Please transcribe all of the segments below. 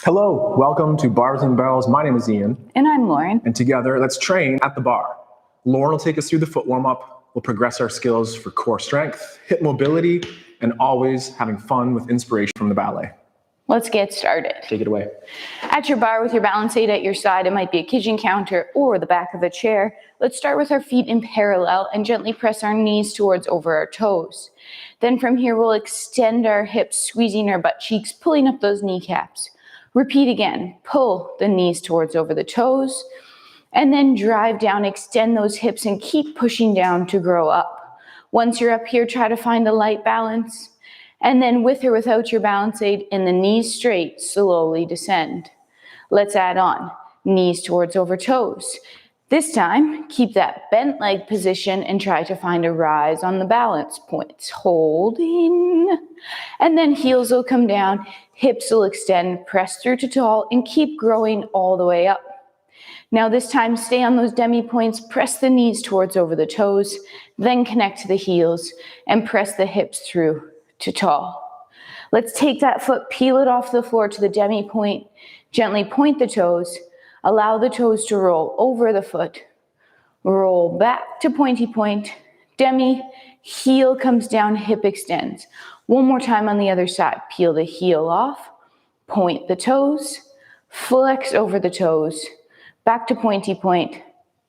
Hello, welcome to Bars and Barrels. My name is Ian. And I'm Lauren. And together, let's train at the bar. Lauren will take us through the foot warm-up. We'll progress our skills for core strength, hip mobility, and always having fun with inspiration from the ballet. Let's get started. Take it away. At your bar with your balance aid at your side, it might be a kitchen counter or the back of a chair. Let's start with our feet in parallel and gently press our knees towards over our toes. Then from here, we'll extend our hips, squeezing our butt cheeks, pulling up those kneecaps. Repeat again, pull the knees towards over the toes, and then drive down, extend those hips and keep pushing down to grow up. Once you're up here, try to find a light balance, and then with or without your balance aid, in the knees straight, slowly descend. Let's add on, knees towards over toes. This time, keep that bent leg position and try to find a rise on the balance points. Holding, and then heels will come down, hips will extend, press through to tall, and keep growing all the way up. Now this time, stay on those demi points, press the knees towards over the toes, then connect to the heels, and press the hips through to tall. Let's take that foot, peel it off the floor to the demi point, gently point the toes, allow the toes to roll over the foot, roll back to pointy point, demi, heel comes down, hip extends. One more time on the other side, peel the heel off, point the toes, flex over the toes, back to pointy point,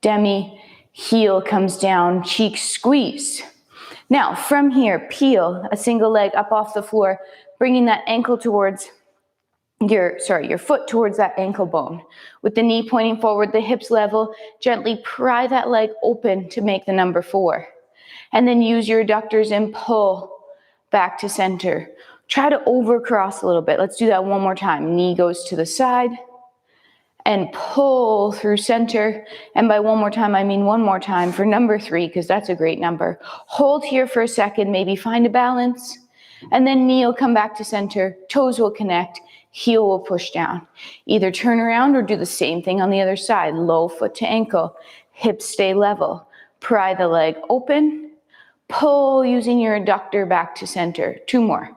demi, heel comes down, cheek squeeze. Now from here, peel a single leg up off the floor, bringing that ankle towards your foot towards that ankle bone. With the knee pointing forward, the hips level, gently pry that leg open to make the number 4. And then use your adductors and pull back to center. Try to overcross a little bit. Let's do that one more time. Knee goes to the side and pull through center. And by one more time, I mean one more time for number 3, because that's a great number. Hold here for a second, maybe find a balance. And then knee will come back to center, toes will connect, heel will push down. Either turn around or do the same thing on the other side. Low foot to ankle, hips stay level. Pry the leg open, pull using your adductor back to center. 2 more.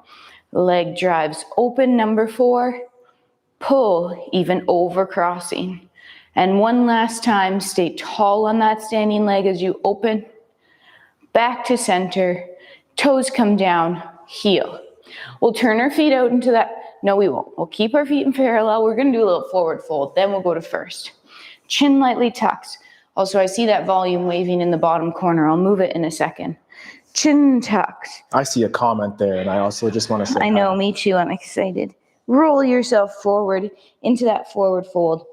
Leg drives open, number 4. Pull, even over crossing. And one last time, stay tall on that standing leg as you open. Back to center, toes come down, heel. We'll turn our feet out into that. No, we won't. We'll keep our feet in parallel. We're going to do a little forward fold. Then we'll go to first. Chin lightly tucks. Also, I see that volume waving in the bottom corner. I'll move it in a second. Chin tucks. I see a comment there, and I also just want to say I know, me too. I'm excited. Roll yourself forward into that forward fold.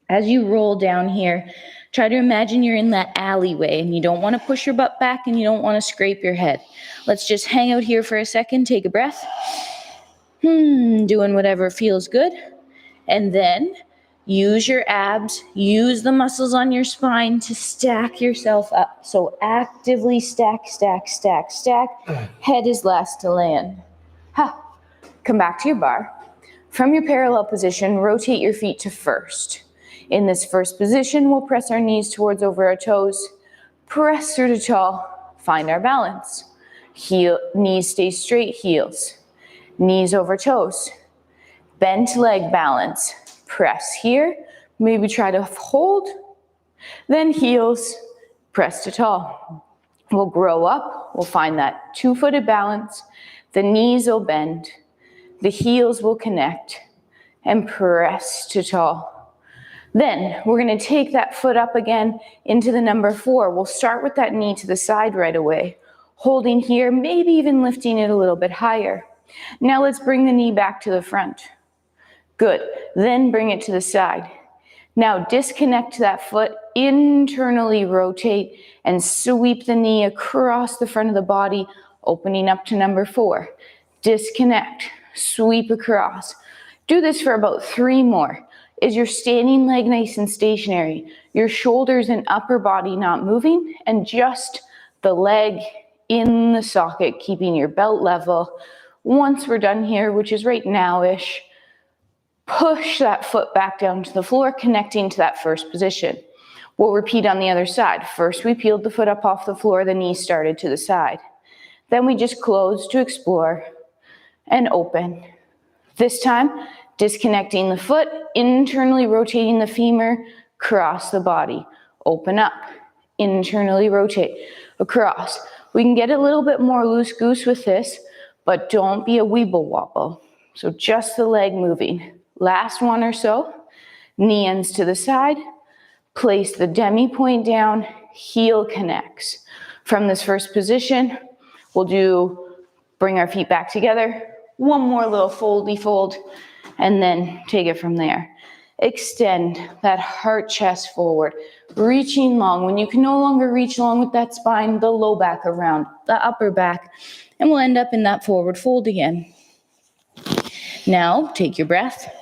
As you roll down here, try to imagine you're in that alleyway and you don't want to push your butt back and you don't want to scrape your head. Let's just hang out here for a second. Take a breath. Doing whatever feels good. And then use your abs, use the muscles on your spine to stack yourself up. So actively stack, stack, stack, stack. Head is last to land. Come back to your bar. From your parallel position, rotate your feet to first. In this first position, we'll press our knees towards over our toes, press through to tall, find our balance. Heel, knees stay straight, heels. Knees over toes. Bent leg balance. Press here, maybe try to hold. Then heels, press to tall. We'll grow up, we'll find that 2-footed balance. The knees will bend. The heels will connect and press to tall. Then we're going to take that foot up again into the number 4. We'll start with that knee to the side right away. Holding here, maybe even lifting it a little bit higher. Now let's bring the knee back to the front. Good. Then bring it to the side. Now disconnect that foot, internally rotate and sweep the knee across the front of the body, opening up to number 4. Disconnect. Sweep across. Do this for about 3 more. Is your standing leg nice and stationary? Your shoulders and upper body not moving, and just the leg in the socket, keeping your belt level. Once we're done here, which is right now-ish, push that foot back down to the floor, connecting to that first position. We'll repeat on the other side. First, we peeled the foot up off the floor, the knee started to the side. Then we just closed to explore and open. This time, Disconnecting the foot, internally rotating the femur, cross the body. Open up, internally rotate, across. We can get a little bit more loose goose with this, but don't be a weeble wobble. So just the leg moving. Last one or so. Knee ends to the side. Place the demi point down, heel connects. From this first position, we'll bring our feet back together. One more little foldy fold, and then take it from there. Extend that heart chest forward, reaching long. When you can no longer reach long with that spine, the low back around, the upper back, and we'll end up in that forward fold again. Now, take your breath.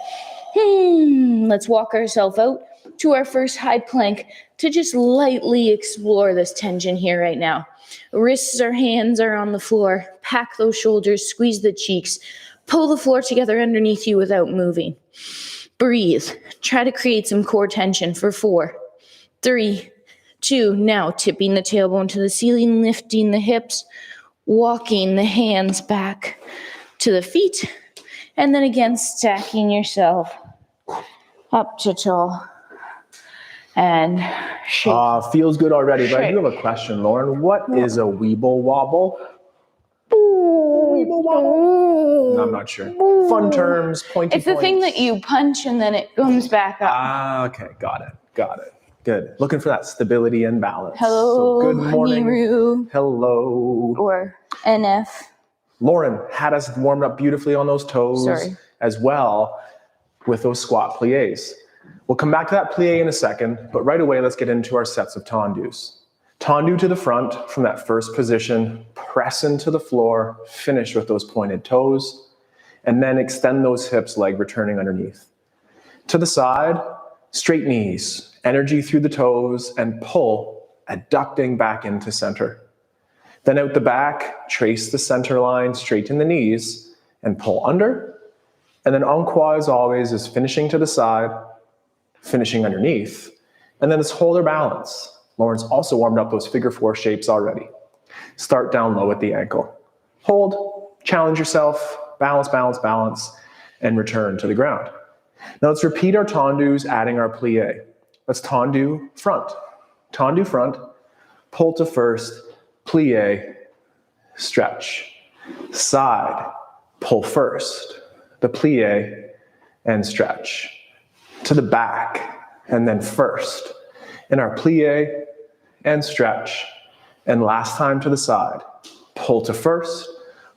Let's walk ourselves out to our first high plank to just lightly explore this tension here right now. Wrists or hands are on the floor. Pack those shoulders, squeeze the cheeks. Pull the floor together underneath you without moving. Breathe. Try to create some core tension for 4, 3, 2. Now tipping the tailbone to the ceiling, lifting the hips, walking the hands back to the feet, and then again stacking yourself up to tall. And shake. Feels good already, but I do have a question, Lauren. What is a weeble wobble? Weeble wobble? No, I'm not sure. Fun terms, pointy It's the points. thing that you punch and then it comes back up. Okay, got it. Good. Looking for that stability and balance. Hello, So good morning. Niru. Hello. Or NF. Lauren had us warmed up beautifully on those toes as well with those squat pliés. We'll come back to that plie in a second, but right away, let's get into our sets of tendus. Tendu to the front from that first position, press into the floor, finish with those pointed toes, and then extend those hips, leg returning underneath. To the side, straight knees, energy through the toes, and pull, adducting back into center. Then out the back, trace the center line, straighten the knees, and pull under. And then en croix, as always, is finishing to the side, finishing underneath, and then let's hold our balance. Lauren's also warmed up those figure 4 shapes already. Start down low at the ankle. Hold, challenge yourself, balance, balance, balance, and return to the ground. Now let's repeat our tendus, adding our plie. Let's tendu front. Tendu front, pull to first, plie, stretch. Side, pull first, the plie, and stretch. To the back, and then first. In our plie and stretch. And last time to the side. Pull to first,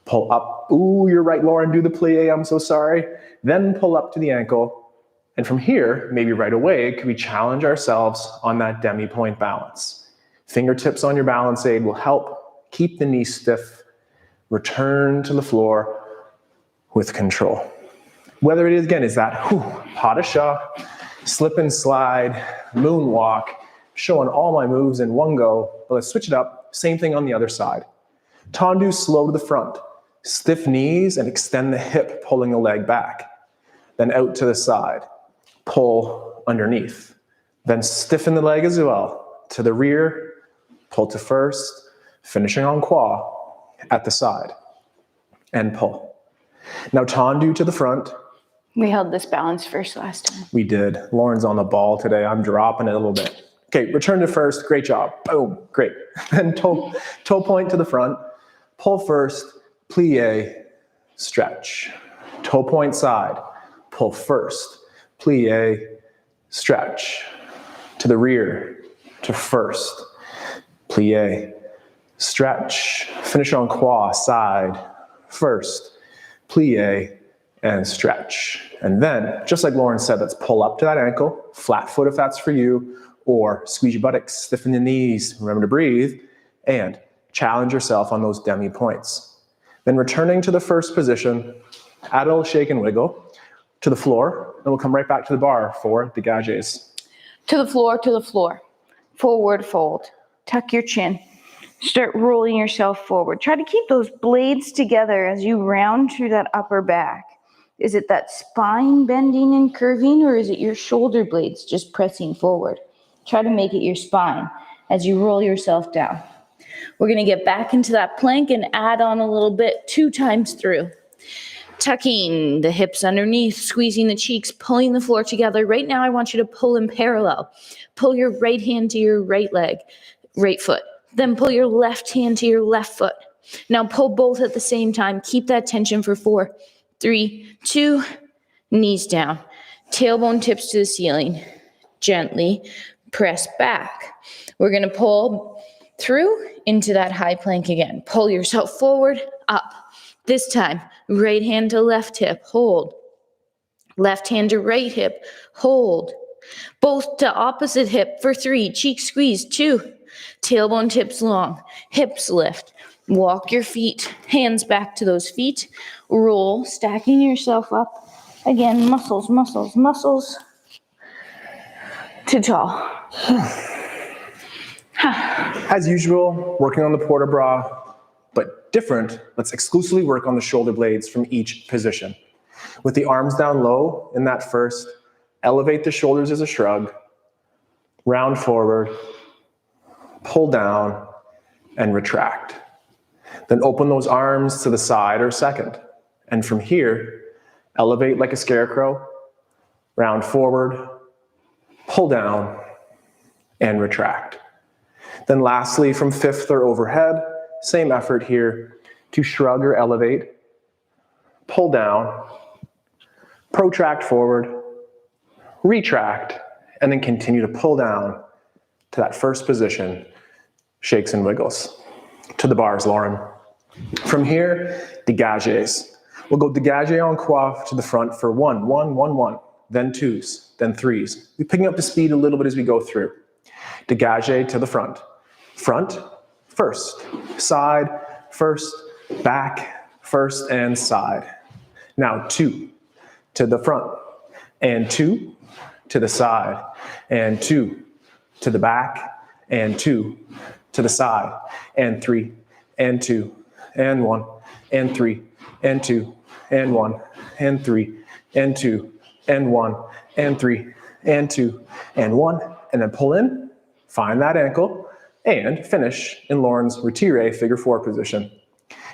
pull up. Ooh, you're right, Lauren, do the plie, I'm so sorry. Then pull up to the ankle. And from here, maybe right away, could we challenge ourselves on that demi-point balance? Fingertips on your balance aid will help keep the knee stiff. Return to the floor with control. Whether it is, again, is that pas de chat, slip and slide, moonwalk, showing all my moves in one go, but let's switch it up. Same thing on the other side. Tendu slow to the front, stiff knees and extend the hip, pulling the leg back. Then out to the side, pull underneath. Then stiffen the leg as well. To the rear, pull to first, finishing en croix at the side, and pull. Now tendu to the front. We held this balance first last time. We did. Lauren's on the ball today. I'm dropping it a little bit. Okay, return to first. Great job. Boom. Great. Then toe point to the front. Pull first. Plie. Stretch. Toe point side. Pull first. Plie. Stretch. To the rear. To first. Plie. Stretch. Finish en croix. Side. First. Plie. And stretch. And then, just like Lauren said, let's pull up to that ankle, flat foot if that's for you, or squeeze your buttocks, stiffen the knees, remember to breathe, and challenge yourself on those demi points. Then returning to the first position, add a little shake and wiggle to the floor, and we'll come right back to the bar for the gages. To the floor, forward fold, tuck your chin, start rolling yourself forward. Try to keep those blades together as you round through that upper back. Is it that spine bending and curving, or is it your shoulder blades just pressing forward? Try to make it your spine as you roll yourself down. We're going to get back into that plank and add on a little bit 2 times through. Tucking the hips underneath, squeezing the cheeks, pulling the floor together. Right now, I want you to pull in parallel. Pull your right hand to your right leg, right foot. Then pull your left hand to your left foot. Now pull both at the same time. Keep that tension for 4, 3, 2, knees down. Tailbone tips to the ceiling. Gently press back. We're going to pull through into that high plank again. Pull yourself forward, up. This time, right hand to left hip, hold. Left hand to right hip, hold. Both to opposite hip for 3, cheek squeeze, 2. Tailbone tips long, hips lift. Walk your feet, hands back to those feet. Roll, stacking yourself up. Again, muscles, muscles, muscles. To tall. As usual, working on the port bras, but different, let's exclusively work on the shoulder blades from each position. With the arms down low in that first, elevate the shoulders as a shrug, round forward, pull down, and retract. Then open those arms to the side or second. And from here, elevate like a scarecrow, round forward, pull down, and retract. Then lastly, from fifth or overhead, same effort here to shrug or elevate, pull down, protract forward, retract, and then continue to pull down to that first position, shakes and wiggles. To the bars, Lauren. From here, dégagés. We'll go dégagé en croix to the front for 1, 1, 1, 1, then 2s, then 3s. We're picking up the speed a little bit as we go through. Dégagé to the front. Front, first, side, first, back, first, and side. Now 2 to the front, and 2 to the side, and 2 to the back, and 2 to the side, and 3, and 2, and 1, and 3, and 2, and 1, and 3, and 2, and 1, and 3, and 2, and 1, and then pull in, find that ankle, and finish in Lauren's retire figure 4 position.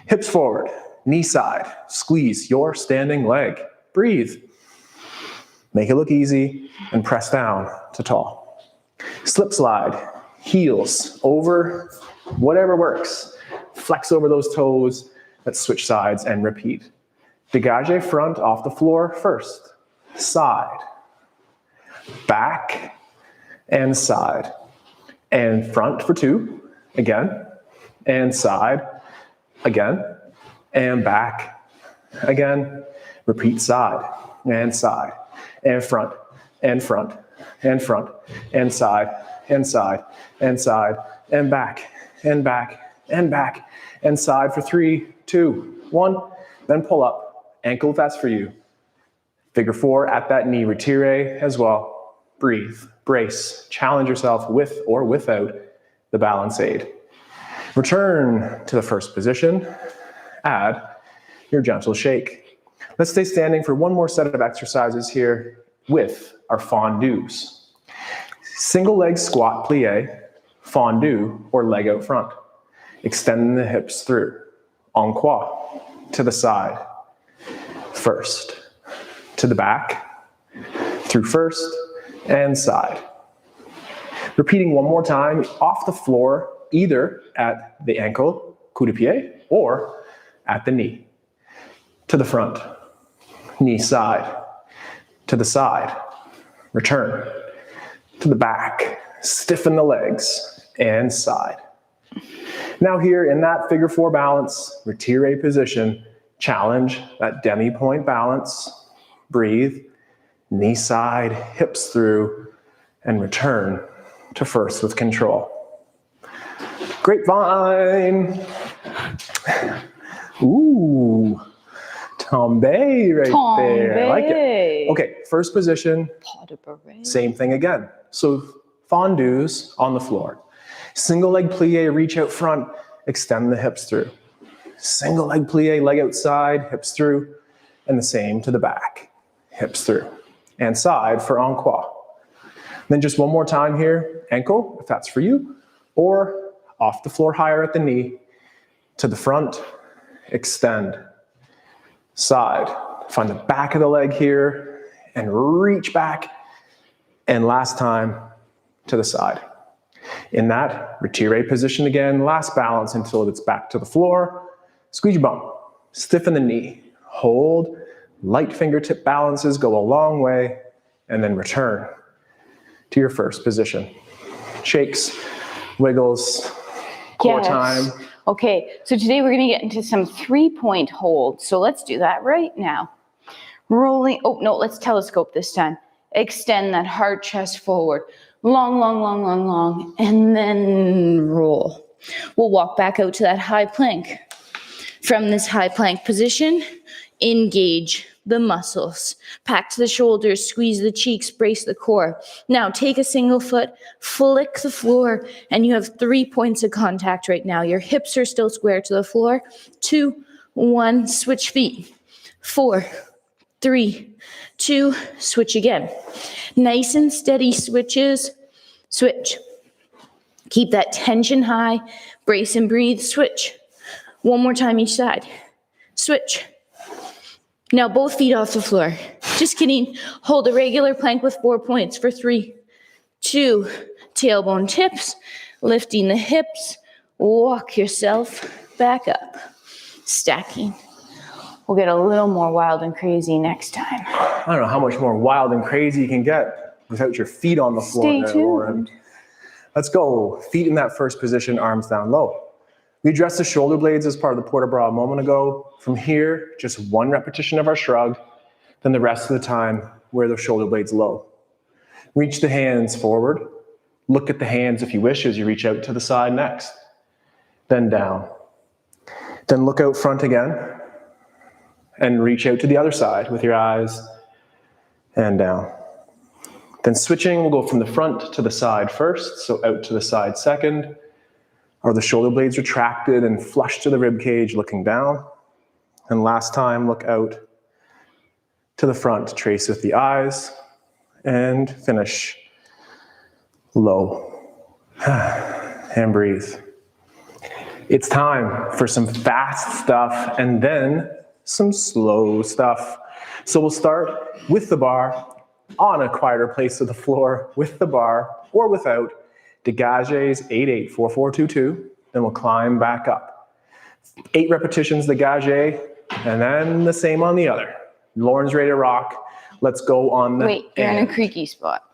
Hips forward, knee side, squeeze your standing leg. Breathe. Make it look easy and press down to tall. Slip slide, heels over whatever works. Flex over those toes. Let's switch sides and repeat. Dégagé front off the floor first. Side, back, and side. And front for 2, again, and side, again, and back, again, repeat side, and front, and front, and front, and side, and side, and side, and back, and back, and back, and side for 3, 2, 1, then pull up, ankle if that's for you. Figure 4 at that knee, retire as well. Breathe, brace, challenge yourself with or without the balance aid. Return to the first position, add your gentle shake. Let's stay standing for one more set of exercises here with our fondus. Single leg squat plie, fondue, or leg out front. Extend the hips through, en croix, to the side, first, to the back, through first, and side. Repeating one more time off the floor, either at the ankle, coup de pied, or at the knee. To the front, knee side, to the side, return, to the back, stiffen the legs, and side. Now here in that figure 4 balance, retire position, challenge that demi-point balance, breathe, knee side, hips through, and return to first with control. Grapevine. Ooh, tombe right there. I like it. Okay, first position, same thing again. So fondus on the floor. Single leg plie, reach out front, extend the hips through. Single leg plie, leg outside, hips through, and the same to the back, hips through. And side for en croix. Then just one more time here, ankle, if that's for you, or off the floor higher at the knee, to the front, extend, side. Find the back of the leg here and reach back. And last time to the side. In that, retire position again, last balance until it's back to the floor. Squeeze your bum, stiffen the knee, hold, light fingertip balances go a long way, and then return to your first position. Shakes, wiggles, core time. Okay, so today we're gonna get into some 3-point holds. So let's do that right now. Rolling, oh no, let's telescope this time. Extend that hard chest forward. Long, long, long, long, long, and then roll. We'll walk back out to that high plank. From this high plank position, engage the muscles. Pack to the shoulders, squeeze the cheeks, brace the core. Now take a single foot, flick the floor, and you have 3 points of contact right now. Your hips are still square to the floor. 2, 1, switch feet. 4, 3, 2, switch again. Nice and steady switches. Switch. Keep that tension high. Brace and breathe. Switch. One more time each side. Switch. Now both feet off the floor. Just kidding. Hold a regular plank with 4 points for 3, 2, tailbone tips, lifting the hips, walk yourself back up. Stacking. We'll get a little more wild and crazy next time. I don't know how much more wild and crazy you can get without your feet on the floor. Stay tuned. Let's go. Feet in that first position, arms down low. We addressed the shoulder blades as part of the port de bras a moment ago. From here, just 1 repetition of our shrug, then the rest of the time, wear the shoulder blades low. Reach the hands forward. Look at the hands if you wish as you reach out to the side next. Then down. Then look out front again and reach out to the other side with your eyes and down. Then switching, we'll go from the front to the side first, so out to the side second. Are the shoulder blades retracted and flush to the rib cage, looking down? And last time, look out to the front, trace with the eyes, and finish low. And breathe. It's time for some fast stuff and then some slow stuff. So we'll start with the bar on a quieter place of the floor with the bar or without. Dégagés 8-8, 4-4-2-2. Then we'll climb back up. 8 repetitions dégagé, and then the same on the other. Lauren's ready to rock. Let's go on the Wait, you're in a creaky spot.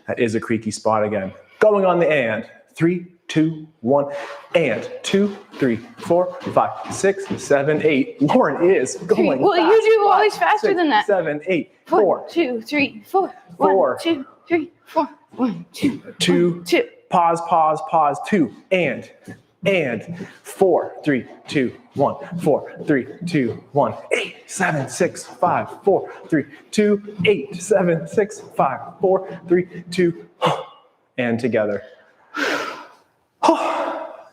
That is a creaky spot again. Going on the and. 3, 2, 1, and 2, 3, 4, 5, 6, 7, 8. Lauren is going. Well, fast. you do always faster 6, than that. 7, 8, 4, 1, 2, 3, 4. 4, 1, 2, 3, 4. 1, 2, 2, 2. Pause, 2, and 4, 3, 2, 1, 4, 3, 2, 1, 8, 7, 6, 5, 4, 3, 2, 8, 7, 6, 5, 4, 3, 2, and together.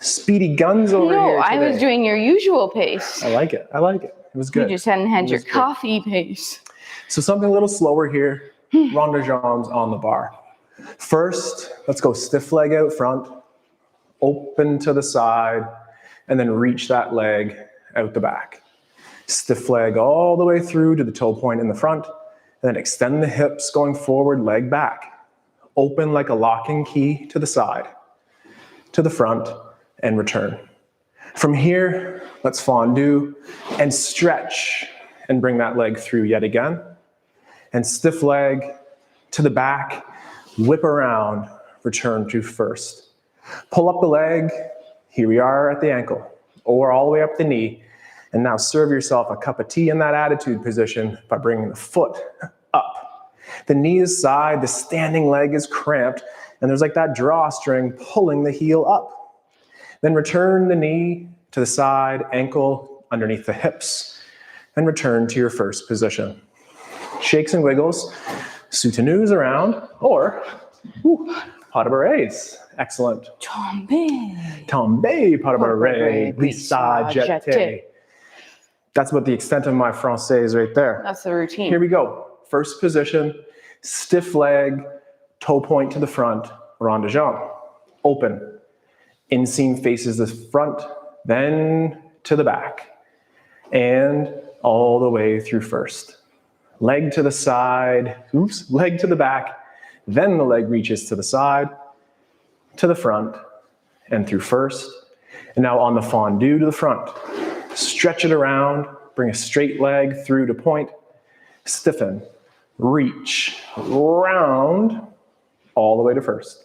Speedy guns over here. No, today. I was doing your usual pace. I like it. It was good. You just hadn't had your coffee pace. So something a little slower here. Rond de jambes on the bar. First, let's go stiff leg out front, open to the side, and then reach that leg out the back. Stiff leg all the way through to the toe point in the front, and then extend the hips going forward, leg back. Open like a lock and key to the side, to the front, and return. From here, let's fondue and stretch and bring that leg through yet again. And stiff leg to the back, whip around, return to first. Pull up the leg, here we are at the ankle, or all the way up the knee, and now serve yourself a cup of tea in that attitude position by bringing the foot up. The knee is side, the standing leg is cramped, and there's like that drawstring pulling the heel up. Then return the knee to the side, ankle underneath the hips, and return to your first position. Shakes and wiggles, soutenu around, or pas de barres. Excellent. Tombe, pas de barre, glissade, jeté. That's about the extent of my français right there. That's the routine. Here we go. First position, stiff leg, toe point to the front, rond de jambe. Open. Inseam faces the front, then to the back. And all the way through first. Leg to the side, leg to the back, then the leg reaches to the side, to the front, and through first. And now on the fondue to the front. Stretch it around, bring a straight leg through to point, stiffen, reach, round, all the way to first.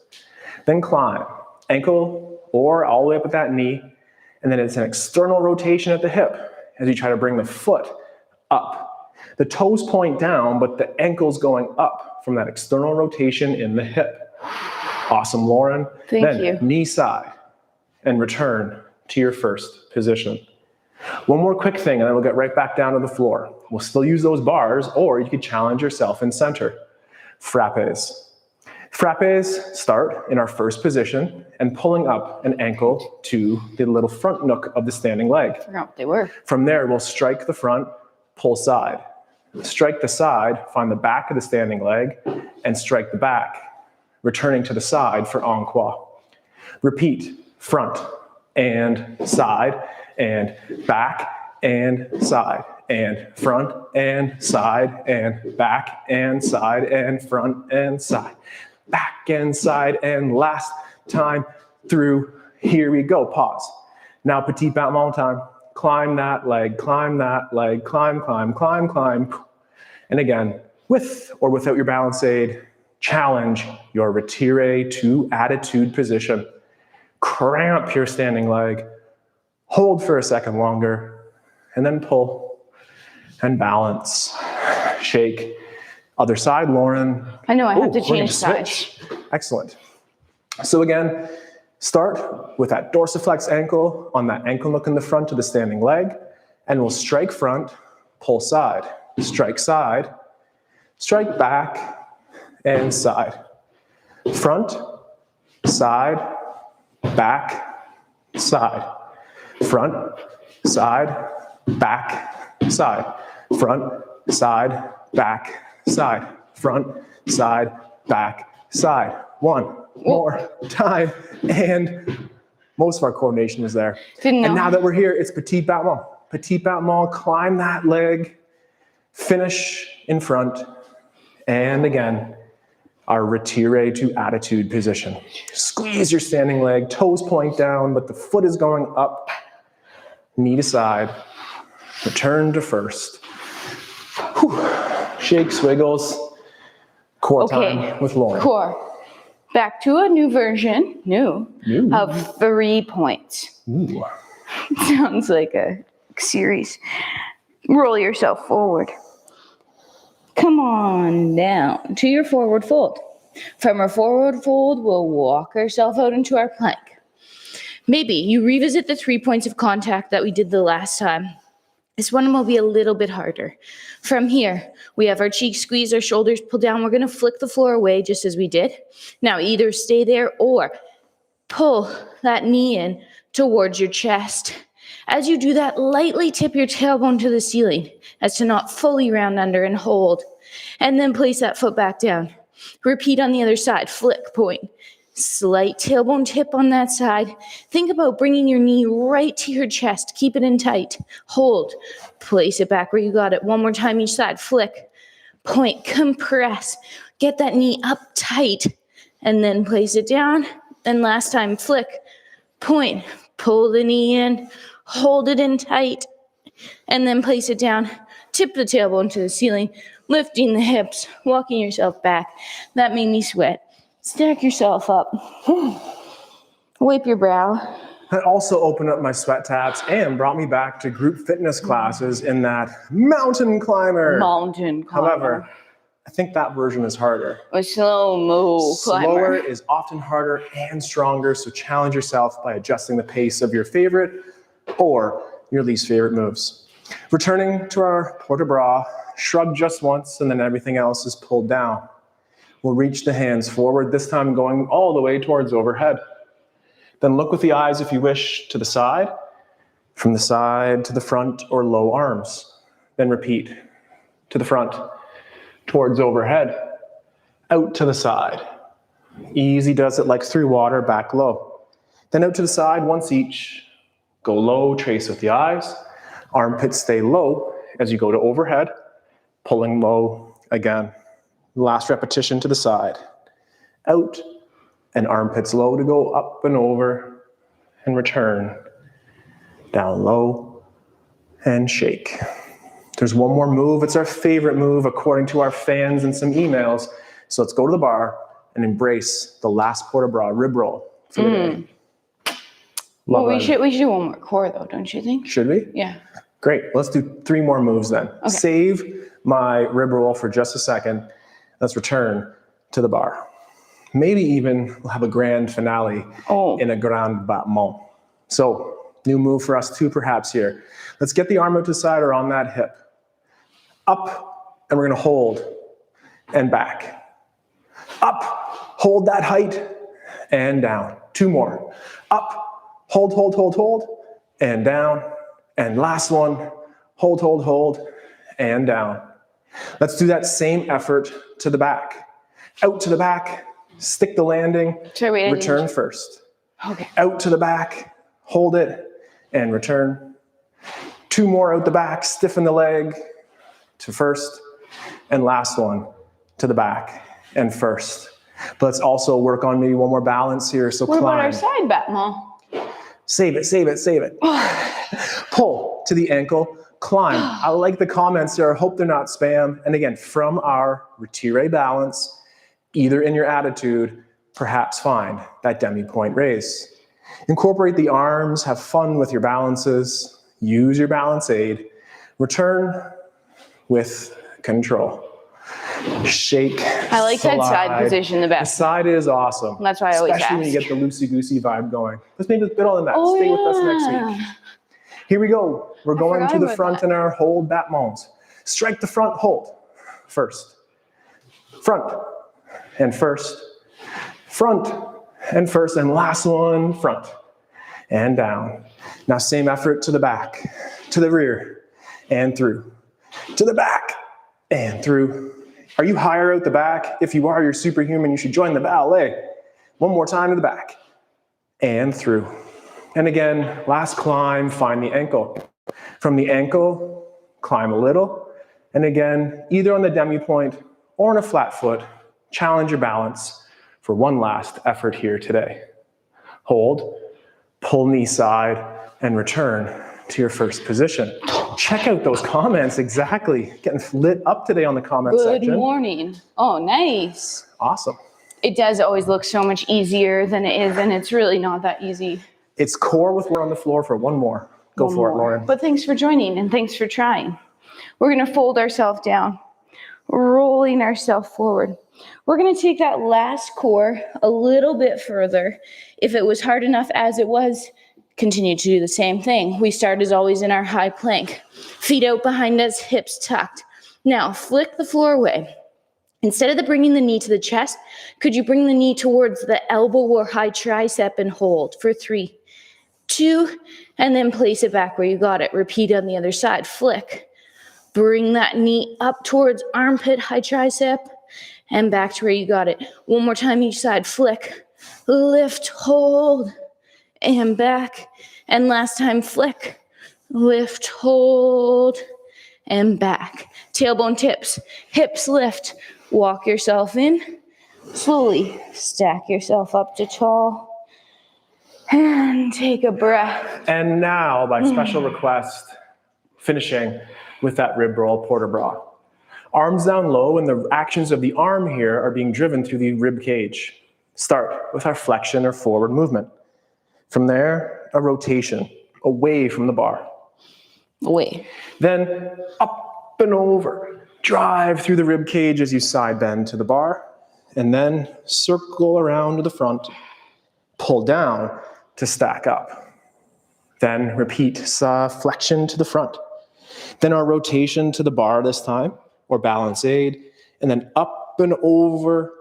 Then climb, ankle or all the way up at that knee, and then it's an external rotation at the hip as you try to bring the foot up. The toes point down, but the ankle's going up from that external rotation in the hip. Awesome, Lauren. Thank you. Knee side and return to your first position. One more quick thing, and then we'll get right back down to the floor. We'll still use those bars, or you could challenge yourself in center. Frappes. Frappes start in our first position and pulling up an ankle to the little front nook of the standing leg. I forgot what they were. From there, we'll strike the front, pull side. Strike the side, find the back of the standing leg, and strike the back, returning to the side for encore. Repeat, front and side and back and side and front and side and back and side and front and side. Back and side, and last time through. Here we go, pause. Now petit battement time. Climb that leg, climb that leg, climb, climb, climb, climb. And again, with or without your balance aid, challenge your retire to attitude position. Cramp your standing leg, hold for a second longer, and then pull and balance. Shake. Other side, Lauren. I know I have to change sides. Switch. Excellent. So again, start with that dorsiflex ankle on that ankle nook in the front of the standing leg, and we'll strike front, pull side, strike back, and side. Front, side, back, side. Front, side, back, side. Front, side, back, side. Front, side, back, side. One more time, and most of our coordination is there. Didn't know. And now that we're here, it's petit battement. Petit battement, climb that leg, finish in front, and again, our retire to attitude position. Squeeze your standing leg, toes point down, but the foot is going up, knee to side, return to first. Whew. Shake, swiggles, core time with Lauren. Core. Back to a new version, of 3 points. Ooh. Sounds like a series. Roll yourself forward. Come on down to your forward fold. From our forward fold, we'll walk ourselves out into our plank. Maybe you revisit the 3 points of contact that we did the last time. This one will be a little bit harder. From here, we have our cheeks squeezed, our shoulders pulled down. We're going to flick the floor away just as we did. Now either stay there or pull that knee in towards your chest. As you do that, lightly tip your tailbone to the ceiling as to not fully round under and hold. And then place that foot back down. Repeat on the other side, flick, point. Slight tailbone tip on that side. Think about bringing your knee right to your chest. Keep it in tight. Hold. Place it back where you got it. One more time each side. Flick. Point. Compress. Get that knee up tight. And then place it down. And last time, flick. Point. Pull the knee in. Hold it in tight. And then place it down. Tip the tailbone to the ceiling. Lifting the hips. Walking yourself back. That made me sweat. Stack yourself up. Wipe your brow. That also opened up my sweat taps and brought me back to group fitness classes in that mountain climber. However, I think that version is harder. A slow-mo climber. Slower is often harder and stronger, so challenge yourself by adjusting the pace of your favorite or your least favorite moves. Returning to our port de bras, shrug just once, and then everything else is pulled down. We'll reach the hands forward, this time going all the way towards overhead. Then look with the eyes, if you wish, to the side, from the side to the front or low arms. Then repeat, to the front, towards overhead, out to the side. Easy does it like through water, back low. Then out to the side once each. Go low, trace with the eyes. Armpits stay low as you go to overhead, pulling low again. Last repetition to the side. Out, and armpits low to go up and over, and return. Down low, and shake. There's one more move. It's our favorite move according to our fans and some emails. So let's go to the bar and embrace the last port de bras rib roll for the day. Well, we should do one more core though, don't you think? Should we? Yeah. Great. Let's do 3 more moves then. Okay. Save my rib roll for just a second. Let's return to the bar. Maybe even we'll have a grand finale in a grand battement. So new move for us too, perhaps here. Let's get the arm out to the side or on that hip. Up, and we're gonna hold and back. Up, hold that height, and down. 2 more. Up, hold, and down. And last one, hold, and down. Let's do that same effort to the back. Out to the back, stick the landing, return first. Okay. Out to the back, hold it, and return. 2 more out the back, stiffen the leg to first, and last one to the back and first. But let's also work on maybe one more balance here, so what climb. What about our side battement? Save it. Pull to the ankle, climb. I like the comments there. I hope they're not spam. And again, from our retire balance, either in your attitude, perhaps find that demi-point raise. Incorporate the arms, have fun with your balances, use your balance aid, return with control. Shake. I like that side position the best. The side is awesome. That's why I always Especially when you get the loosey-goosey vibe going. Let's maybe build on that. Stay with us next week. Here we go. We're going to the front in our hold battements. Strike the front, hold. First. Front and first. Front and first. And last one, front and down. Now same effort to the back, to the rear, and through. To the back, and through. Are you higher out the back? If you are, you're superhuman. You should join the ballet. One more time to the back, and through. And again, last climb, find the ankle. From the ankle, climb a little. And again, either on the demi-point or on a flat foot, challenge your balance for one last effort here today. Hold, pull knee side, and return to your first position. Check out those comments, exactly. Getting lit up today on the comment section. Good morning. Oh, nice. Awesome. It does always look so much easier than it is, and it's really not that easy. It's core with we're on the floor for one more. Go for it, Lauren. But thanks for joining and thanks for trying. We're gonna fold ourselves down, rolling ourselves forward. We're gonna take that last core a little bit further. If it was hard enough as it was, continue to do the same thing. We start as always in our high plank. Feet out behind us, hips tucked. Now flick the floor away. Instead of bringing the knee to the chest, could you bring the knee towards the elbow or high tricep and hold for 3, 2, and then place it back where you got it. Repeat on the other side. Flick. Bring that knee up towards armpit, high tricep, and back to where you got it. One more time each side. Flick. Lift, hold, and back. And last time, flick. Lift, hold, and back. Tailbone tips. Hips lift. Walk yourself in. Slowly stack yourself up to tall. And take a breath. And now, by special request, finishing with that rib roll port de bras. Arms down low, and the actions of the arm here are being driven through the rib cage. Start with our flexion or forward movement. From there, a rotation away from the bar. Away. Then up and over. Drive through the rib cage as you side bend to the bar, and then circle around to the front. Pull down to stack up. Then repeat flexion to the front. Then our rotation to the bar this time, or balance aid, and then up and over.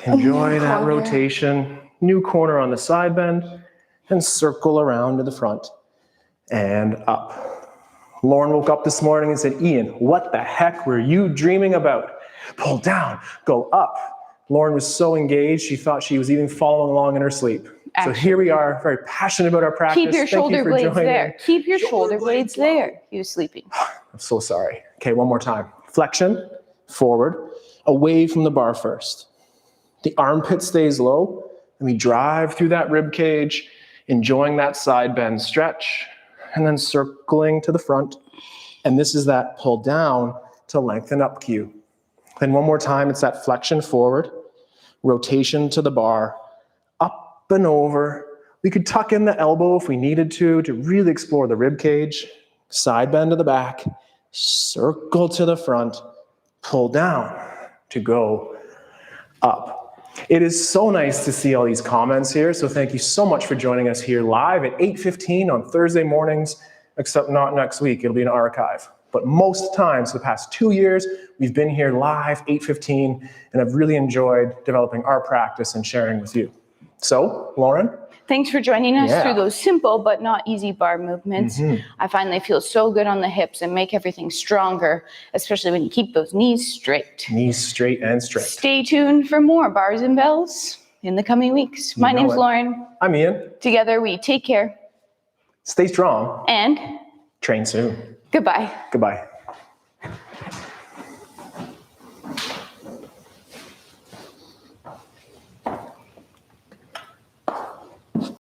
Enjoy that rotation. New corner on the side bend, and circle around to the front and up. Lauren woke up this morning and said, Ian, what the heck were you dreaming about? Pull down, go up. Lauren was so engaged, she thought she was even following along in her sleep. So here we are, very passionate about our practice. Keep your shoulder blades there. Keep your shoulder blades there. He was sleeping. I'm so sorry. Okay, one more time. Flexion, forward, away from the bar first. The armpit stays low, and we drive through that rib cage, enjoying that side bend stretch, and then circling to the front. And this is that pull down to lengthen up cue. Then one more time, it's that flexion forward, rotation to the bar, up and over. We could tuck in the elbow if we needed to really explore the rib cage. Side bend to the back, circle to the front, pull down to go up. It is so nice to see all these comments here, so thank you so much for joining us here live at 8:15 on Thursday mornings, except not next week. It'll be an archive. But most times, the past 2 years, we've been here live, 8:15, and I've really enjoyed developing our practice and sharing with you. So, Lauren? Thanks for joining us through those simple but not easy bar movements. I find they feel so good on the hips and make everything stronger, especially when you keep those knees straight. Knees straight and straight. Stay tuned for more bars and bells in the coming weeks. My name's Lauren. I'm Ian. Together we take care. Stay strong. And train soon. goodbye. Goodbye.